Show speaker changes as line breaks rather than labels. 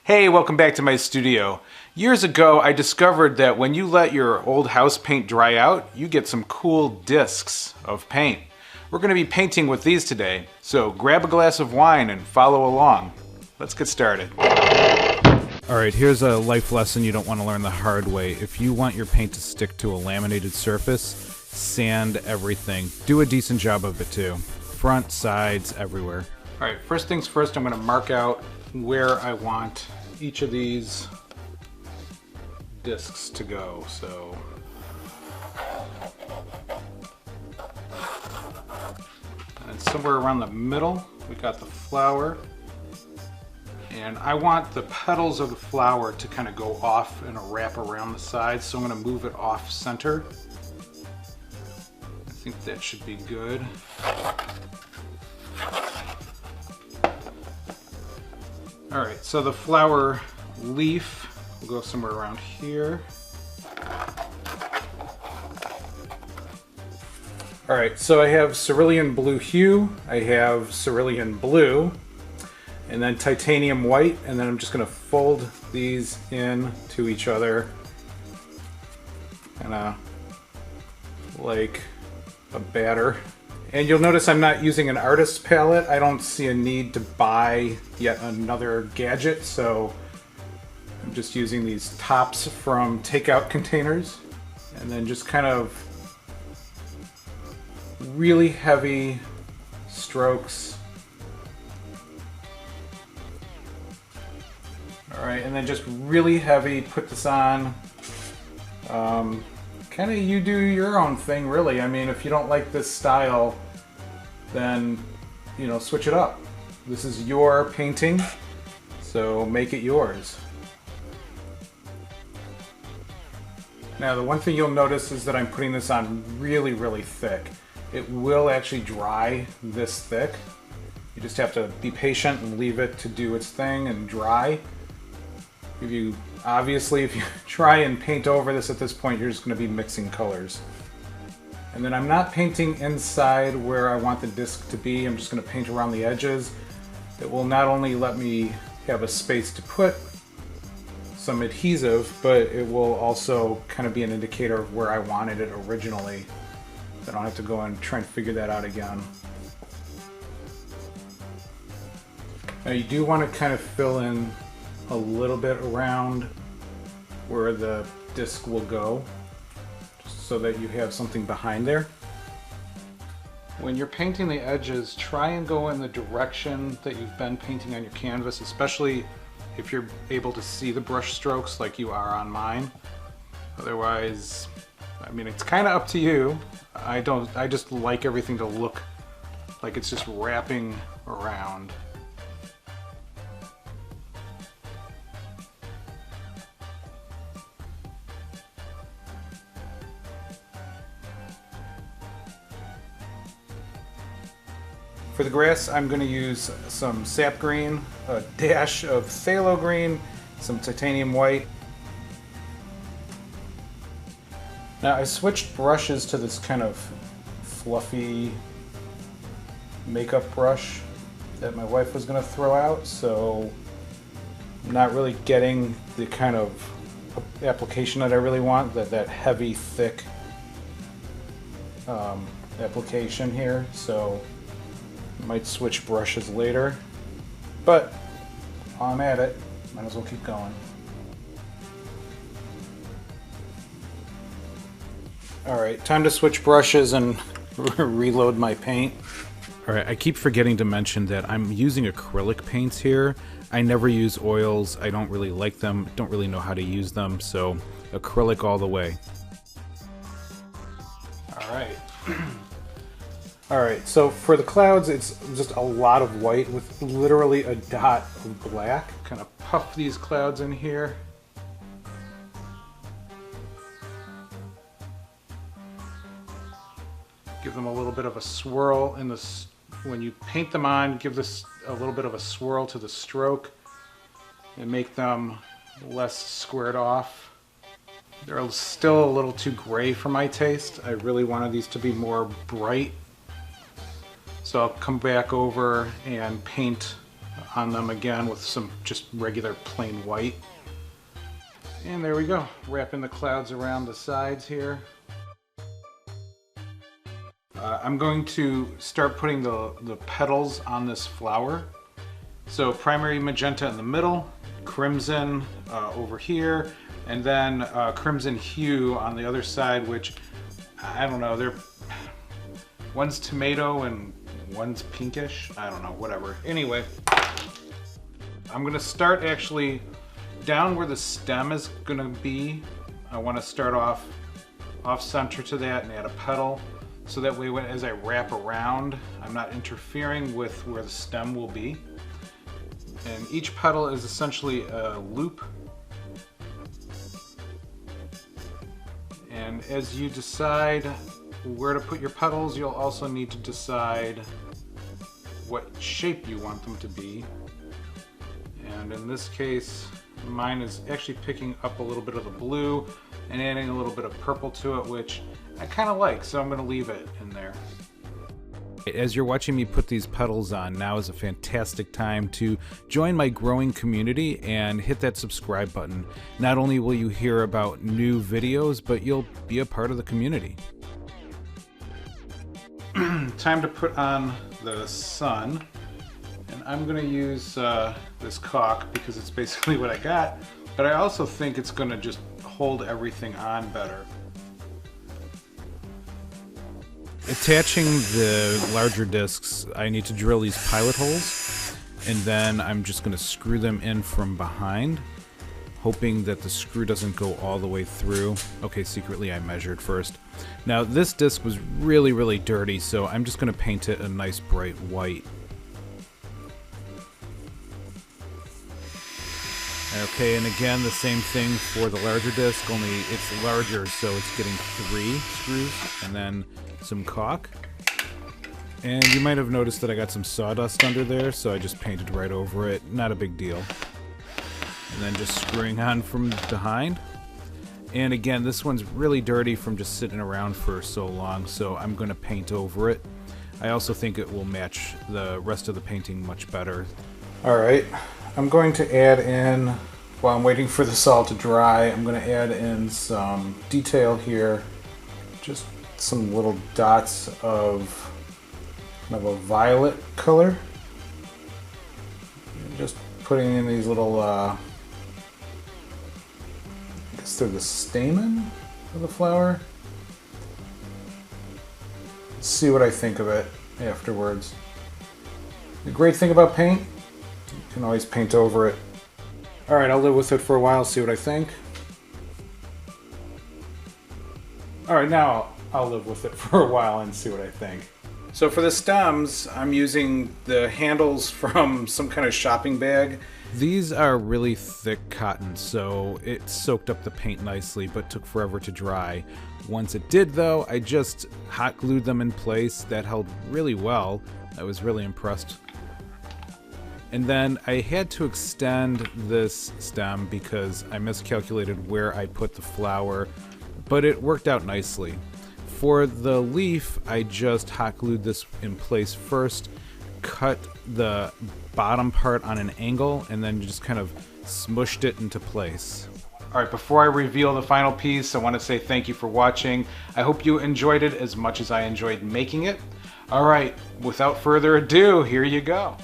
Hey, welcome back to my studio. Years ago, I discovered that when you let your old house paint dry out, you get some cool discs of paint. We're going to be painting with these today, so grab a glass of wine and follow along. Let's get started. Alright, here's a life lesson you don't want to learn the hard way. If you want your paint to stick to a laminated surface, sand everything. Do a decent job of it too. Front, sides, everywhere. Alright, first things first, I'm going to mark out where I want each of these discs to go. So and somewhere around the middle we got the flower, and I want the petals of the flower to kind of go off and wrap around the sides, so I'm going to move it off center. I think that should be good. Alright, so the flower leaf will go somewhere around here. Alright, so I have cerulean blue hue, I have cerulean blue, and then titanium white, and then I'm just going to fold these in to each other, kind of like a batter. And you'll notice I'm not using an artist's palette. I don't see a need to buy yet another gadget, so I'm just using these tops from takeout containers, and then just kind of really heavy strokes. Alright, and then just really heavy, put this on. Kind of you do your own thing, really. I mean, if you don't like this style, then, you know, switch it up. This is your painting, so make it yours. Now, the one thing you'll notice is that I'm putting this on really, really thick. It will actually dry this thick. You just have to be patient and leave it to do its thing and dry. Obviously, if you try and paint over this at this point, you're just going to be mixing colors. And then I'm not painting inside where I want the disc to be. I'm just going to paint around the edges. It will not only let me have a space to put some adhesive, but it will also kind of be an indicator of where I wanted it originally. I don't have to go and try and figure that out again. Now you do want to kind of fill in a little bit around where the disc will go, just so that you have something behind there. When you're painting the edges, try and go in the direction that you've been painting on your canvas, especially if you're able to see the brush strokes like you are on mine. Otherwise, I mean, it's kind of up to you. I just like everything to look like it's just wrapping around. For the grass, I'm going to use some sap green, a dash of phthalo green, some titanium white. Now I switched brushes to this kind of fluffy makeup brush that my wife was going to throw out, so I'm not really getting the kind of application that I really want, that heavy, thick application here, so might switch brushes later, but while I'm at it, might as well keep going. Alright, time to switch brushes and reload my paint. Alright, I keep forgetting to mention that I'm using acrylic paints here. I never use oils, I don't really like them, don't really know how to use them, so acrylic all the way. Alright. Alright, so for the clouds, it's just a lot of white with literally a dot of black. Kind of puff these clouds in here. Give them a little bit of a swirl in this. When you paint them on, give this a little bit of a swirl to the stroke and make them less squared off. They're still a little too gray for my taste. I really wanted these to be more bright. So I'll come back over and paint on them again with some just regular plain white. And there we go, wrapping the clouds around the sides here. I'm going to start putting the petals on this flower. So primary magenta in the middle, crimson over here, and then crimson hue on the other side, which, I don't know, one's tomato and one's pinkish. I don't know, whatever. Anyway, I'm gonna start actually down where the stem is gonna be. I wanna start off center to that and add a petal. So that way, as I wrap around, I'm not interfering with where the stem will be. And each petal is essentially a loop. And as you decide where to put your petals, you'll also need to decide what shape you want them to be. And in this case, mine is actually picking up a little bit of the blue and adding a little bit of purple to it, which I kind of like, so I'm going to leave it in there. As you're watching me put these petals on, now is a fantastic time to join my growing community and hit that subscribe button. Not only will you hear about new videos, but you'll be a part of the community. Time to put on the sun. And I'm going to use this caulk because it's basically what I got, but I also think it's going to just hold everything on better. Attaching the larger discs, I need to drill these pilot holes, and then I'm just going to screw them in from behind, hoping that the screw doesn't go all the way through. Okay, secretly I measured first. Now this disc was really dirty, so I'm just going to paint it a nice bright white. Okay, and again, the same thing for the larger disc, only it's larger, so it's getting 3 screws, and then some caulk. And you might have noticed that I got some sawdust under there, so I just painted right over it. Not a big deal. And then just screwing on from behind. And again, this one's really dirty from just sitting around for so long, so I'm going to paint over it. I also think it will match the rest of the painting much better. Alright. I'm going to add in, while I'm waiting for this all to dry, I'm going to add in some detail here. Just some little dots of kind of a violet color. And just putting in these little, I guess they're the stamen of the flower. Let's see what I think of it afterwards. The great thing about paint, you can always paint over it. Alright, I'll live with it for a while, see what I think. Alright, now I'll live with it for a while and see what I think. So for the stems, I'm using the handles from some kind of shopping bag. These are really thick cotton, so it soaked up the paint nicely, but took forever to dry. Once it did, though, I just hot glued them in place. That held really well. I was really impressed. And then I had to extend this stem because I miscalculated where I put the flower, but it worked out nicely. For the leaf, I just hot glued this in place first, cut the bottom part on an angle, and then just kind of smushed it into place. Alright, before I reveal the final piece, I want to say thank you for watching. I hope you enjoyed it as much as I enjoyed making it. Alright, without further ado, here you go.